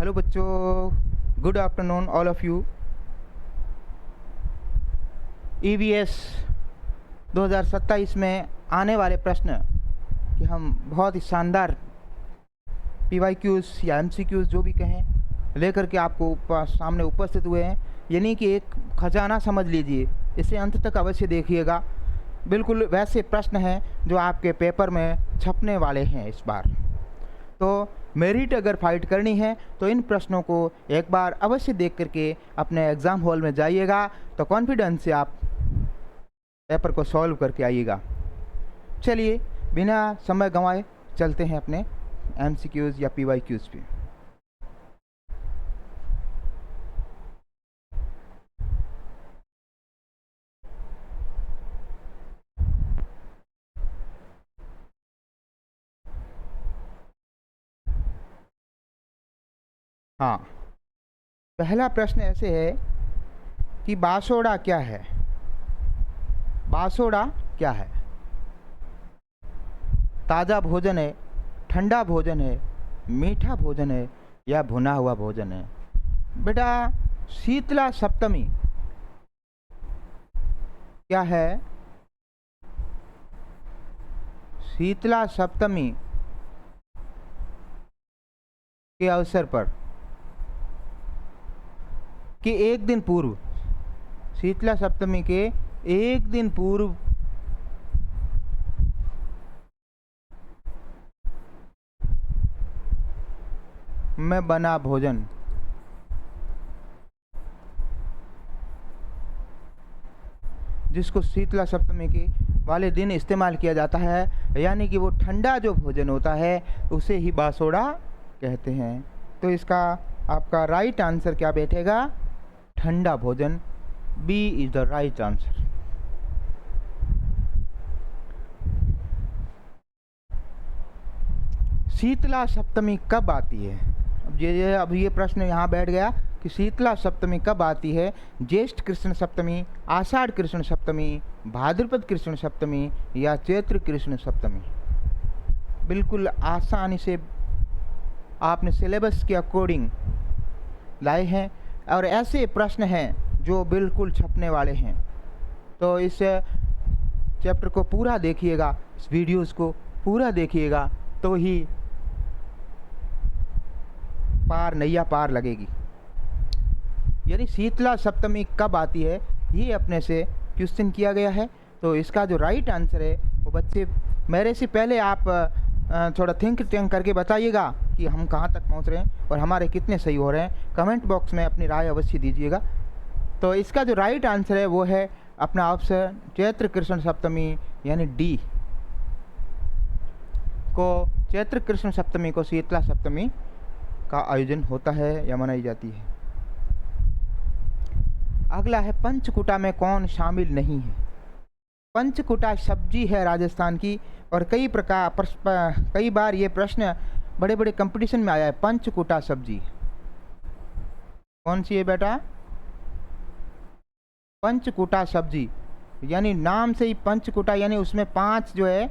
Hello बच्चों, good afternoon all of you. EVS 2027 में आने वाले प्रश्न कि हम बहुत ही शानदार पीवाईक्यूज या एमसीक्यूज जो भी कहें लेकर के आपको सामने उपस्थित हुए हैं। यानी कि एक खजाना समझ लीजिए, इसे अंत तक अवश्य देखिएगा। बिल्कुल वैसे प्रश्न हैं जो आपके पेपर में छपने वाले हैं इस बार। तो मेरिट अगर फाइट करनी है तो इन प्रश्नों को एक बार अवश्य देख करके अपने एग्ज़ाम हॉल में जाइएगा, तो कॉन्फिडेंस से आप पेपर को सॉल्व करके आइएगा। चलिए बिना समय गंवाए चलते हैं अपने एमसीक्यूज या पीवाईक्यूज पे। हाँ, पहला प्रश्न ऐसे है कि बासोड़ा क्या है। बासोड़ा क्या है? ताज़ा भोजन है, ठंडा भोजन है, मीठा भोजन है या भुना हुआ भोजन है? बेटा, शीतला सप्तमी क्या है? शीतला सप्तमी के अवसर पर कि एक दिन पूर्व, शीतला सप्तमी के एक दिन पूर्व में बना भोजन जिसको शीतला सप्तमी के वाले दिन इस्तेमाल किया जाता है, यानी कि वो ठंडा जो भोजन होता है उसे ही बासोड़ा कहते हैं। तो इसका आपका राइट आंसर क्या बैठेगा? ठंडा भोजन। B is the right answer. Sheetala Saptami कब आती है? अब ये प्रश्न यहाँ बैठ गया कि शीतला सप्तमी कब आती है। ज्येष्ठ कृष्ण सप्तमी, आषाढ़ कृष्ण सप्तमी, भाद्रपद कृष्ण सप्तमी या चैत्र कृष्ण सप्तमी? बिल्कुल आसानी से आपने सिलेबस के अकॉर्डिंग लाए हैं और ऐसे प्रश्न हैं जो बिल्कुल छपने वाले हैं। तो इस चैप्टर को पूरा देखिएगा, इस वीडियोस को पूरा देखिएगा, तो ही नैया पार लगेगी। यानी शीतला सप्तमी कब आती है, ये अपने से क्वेश्चन किया गया है। तो इसका जो राइट आंसर है वो बच्चे मेरे से पहले आप थोड़ा थिंक टैंक करके बताइएगा कि हम कहाँ तक पहुँच रहे हैं और हमारे कितने सही हो रहे हैं। कमेंट बॉक्स में अपनी राय अवश्य दीजिएगा। तो इसका जो राइट आंसर है वो है अपना ऑप्शन चैत्र कृष्ण सप्तमी, यानी डी को चैत्र कृष्ण सप्तमी को शीतला सप्तमी का आयोजन होता है या मनाई जाती है। अगला है पंचकुटा में कौन शामिल नहीं है? पंचकुटा सब्जी है राजस्थान की और कई बार ये प्रश्न बड़े बड़े कंपटीशन में आया है। पंचकुटा सब्जी कौन सी है बेटा? पंचकुटा सब्जी, यानी नाम से ही पंचकुटा, यानी उसमें 5 जो है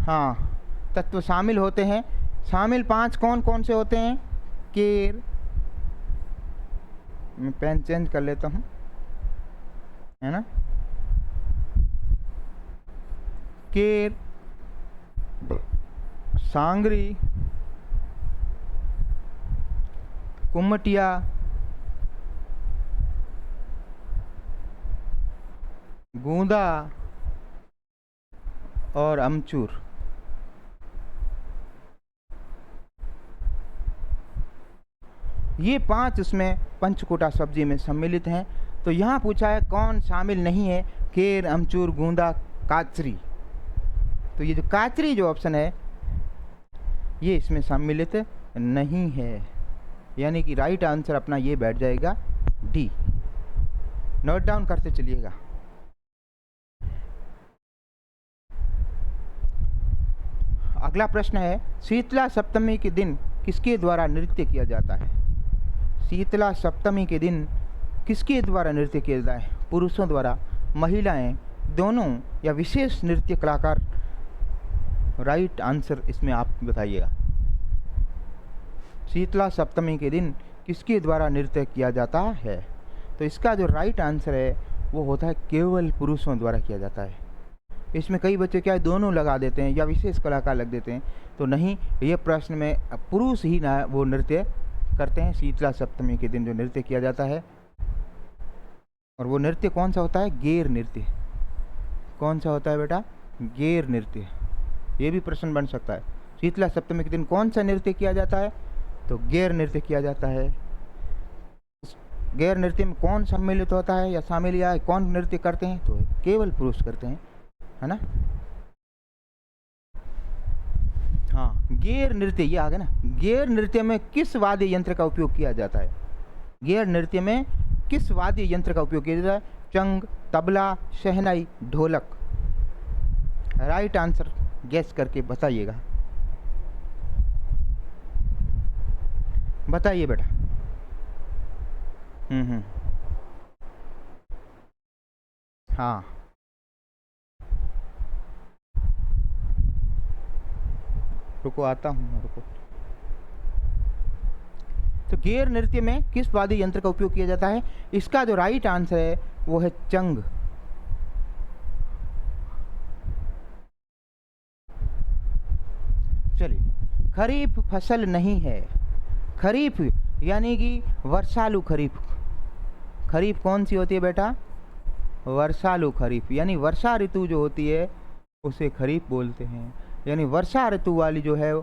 हाँ तत्व शामिल होते हैं। शामिल 5 कौन कौन से होते हैं? केर, मैं पेन चेंज कर लेता हूँ, है ना। केर, सांगरी, कुमटिया, गूंदा और अमचूर। ये 5 उसमें पंचकुटा सब्जी में सम्मिलित हैं। तो यहाँ पूछा है कौन शामिल नहीं है? केर, अमचूर, गूंदा, काचरी। तो ये जो काचरी जो ऑप्शन है ये इसमें सम्मिलित नहीं है, यानी कि राइट आंसर अपना ये बैठ जाएगा डी। नोट डाउन करते चलिएगा। अगला प्रश्न है शीतला सप्तमी के दिन किसके द्वारा नृत्य किया जाता है? शीतला सप्तमी के दिन किसके द्वारा नृत्य किया जाता है? पुरुषों द्वारा, महिलाएं, दोनों या विशेष नृत्य कलाकार? राइट आंसर इसमें आप बताइएगा। शीतला सप्तमी के दिन किसके द्वारा नृत्य किया जाता है? तो इसका जो राइट आंसर है वो होता है केवल पुरुषों द्वारा किया जाता है। इसमें कई बच्चे क्या है दोनों लगा देते हैं या विशेष कलाकार लग देते हैं, तो नहीं, ये प्रश्न में पुरुष ही ना वो नृत्य करते हैं शीतला सप्तमी के दिन जो नृत्य किया जाता है। और वो नृत्य कौन सा होता है? गेर नृत्य। कौन सा होता है बेटा? गेर नृत्य। ये भी प्रश्न बन सकता है, शीतला सप्तमी के दिन कौन सा नृत्य किया जाता है? तो गेर नृत्य किया जाता है। गेर नृत्य में कौन सम्मिलित होता है या शामिल या कौन नृत्य करते हैं? तो केवल पुरुष करते हैं, है ना। हाँ, गेर नृत्य ये आ गया ना। गेर नृत्य में किस वाद्य यंत्र का उपयोग किया जाता है? गेर नृत्य में किस वाद्य यंत्र का उपयोग किया जाता है? चंग, तबला, शहनाई, ढोलक। राइट आंसर गेस करके बताइएगा। बताइए बेटा। हाँ, रुको आता हूँ, रुको। तो गेर नृत्य में किस वाद्य यंत्र का उपयोग किया जाता है? इसका जो राइट आंसर है वो है चंग। चलिए, खरीफ फसल नहीं है। खरीफ यानी कि वर्षालु खरीफ। खरीफ कौन सी होती है बेटा? वर्षालु खरीफ, यानी वर्षा ऋतु जो होती है उसे खरीफ बोलते हैं। यानी वर्षा ऋतु वाली जो है,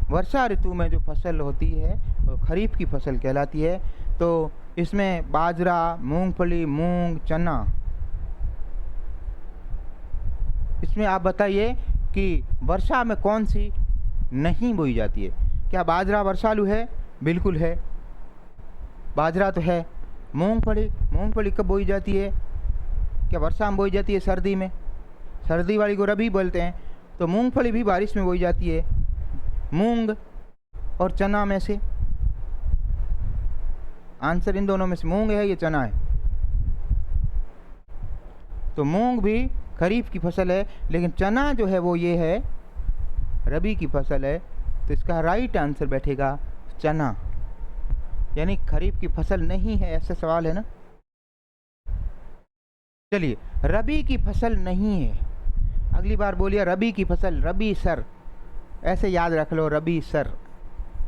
वर्षा ऋतु में जो फसल होती है वो खरीफ की फसल कहलाती है। तो इसमें बाजरा, मूंगफली, मूंग, चना, इसमें आप बताइए कि वर्षा में कौन सी नहीं बोई जाती है? क्या बाजरा वर्षालु है? बिल्कुल है, बाजरा तो है। मूंगफली, मूंगफली कब बोई जाती है? क्या वर्षा में बोई जाती है? सर्दी में। सर्दी वाली को रबी बोलते हैं। तो मूंगफली भी बारिश में बोई जाती है। मूंग और चना में से आंसर इन दोनों में से मूंग है या चना है? तो मूंग भी खरीफ की फसल है, लेकिन चना जो है वो ये है रबी की फसल है। तो इसका राइट आंसर बैठेगा चना, यानी खरीफ की फसल नहीं है, ऐसा सवाल है ना। चलिए, रबी की फसल नहीं है। अगली बार बोलिए रबी की फसल, रबी सर, ऐसे याद रख लो, रबी सर,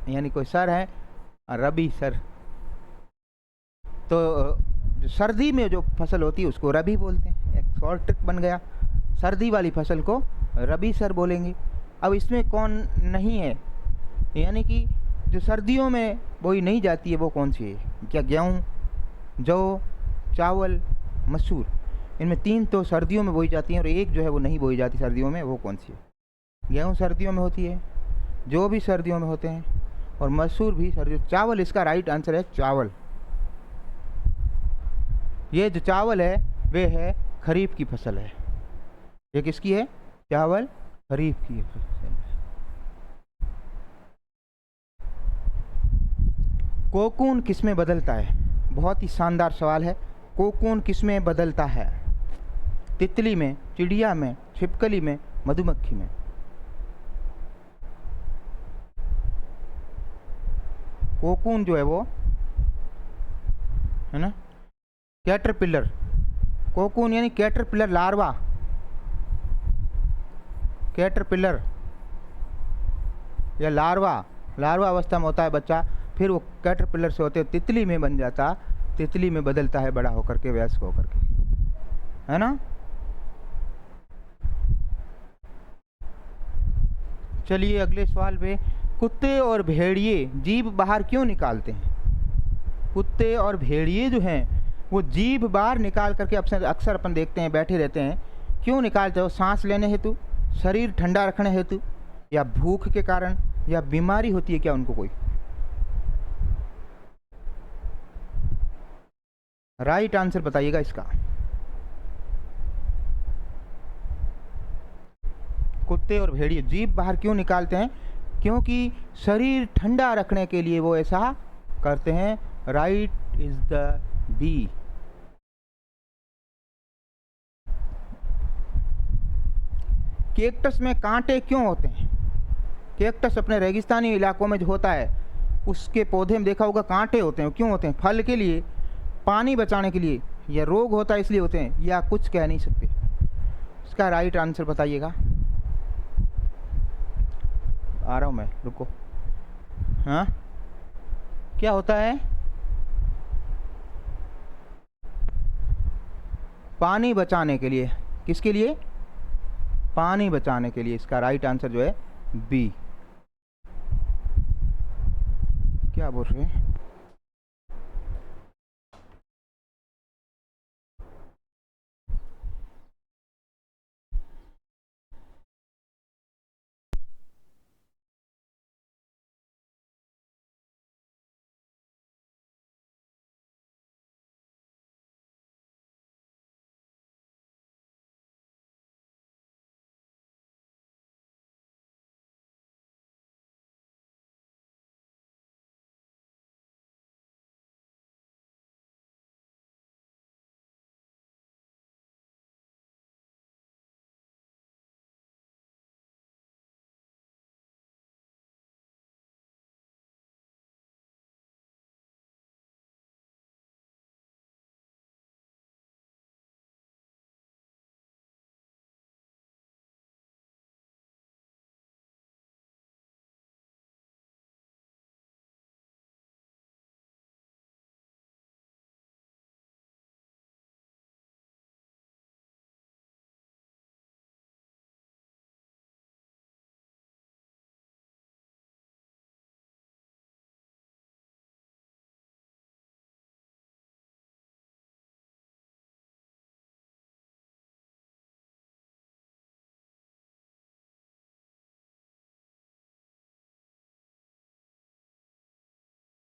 यानी कोई सर है, रबी सर। तो सर्दी में जो फसल होती है उसको रबी बोलते हैं। एक शॉर्ट ट्रिक बन गया, सर्दी वाली फसल को रबी सर बोलेंगे। अब इसमें कौन नहीं है, यानी कि जो सर्दियों में बोई नहीं जाती है वो कौन सी है? क्या गेहूँ, जौ, चावल, मसूर, इनमें 3 तो सर्दियों में बोई जाती हैं और एक जो है वो नहीं बोई जाती सर्दियों में, वो कौन सी है? गेहूँ सर्दियों में होती है, जो भी सर्दियों में होते हैं, और मसूर भी सर्दियों। चावल इसका राइट आंसर है चावल। ये जो चावल है वे है खरीफ की फसल है। ये किसकी है? चावल खरीफ की फसल है। कोकून किसमें बदलता है? बहुत ही शानदार सवाल है। कोकून किसमें बदलता है? तितली में, चिड़िया में, छिपकली में, मधुमक्खी में? कोकून जो है वो है ना, कैटरपिलर। कोकून यानी कैटरपिलर लार्वा, कैटरपिलर या लार्वा, लार्वा अवस्था में होता है बच्चा, फिर वो कैटरपिलर से होते तितली में बन जाता, तितली में बदलता है बड़ा होकर के, वयस्क होकर के, है ना। चलिए अगले सवाल पे, कुत्ते और भेड़िए जीभ बाहर क्यों निकालते हैं? कुत्ते और भेड़िए जो हैं वो जीभ बाहर निकाल करके अक्सर अपन देखते हैं बैठे रहते हैं। क्यों निकालते हो? सांस लेने हेतु, शरीर ठंडा रखने हेतु, या भूख के कारण, या बीमारी होती है क्या उनको कोई? राइट आंसर बताइएगा इसका। कुत्ते और भेड़िए जीभ बाहर क्यों निकालते हैं? क्योंकि शरीर ठंडा रखने के लिए वो ऐसा करते हैं। Right is the B. Cactus में कांटे क्यों होते हैं? कैक्टस अपने रेगिस्तानी इलाकों में जो होता है उसके पौधे में देखा होगा कांटे होते हैं। क्यों होते हैं? फल के लिए, पानी बचाने के लिए, या रोग होता है इसलिए होते हैं, या कुछ कह नहीं सकते। इसका राइट आंसर बताइएगा। आ रहा हूँ मैं, रुको। हाँ, क्या होता है? पानी बचाने के लिए। किसके लिए? पानी बचाने के लिए। इसका राइट आंसर जो है बी। क्या बोल रहे हैं?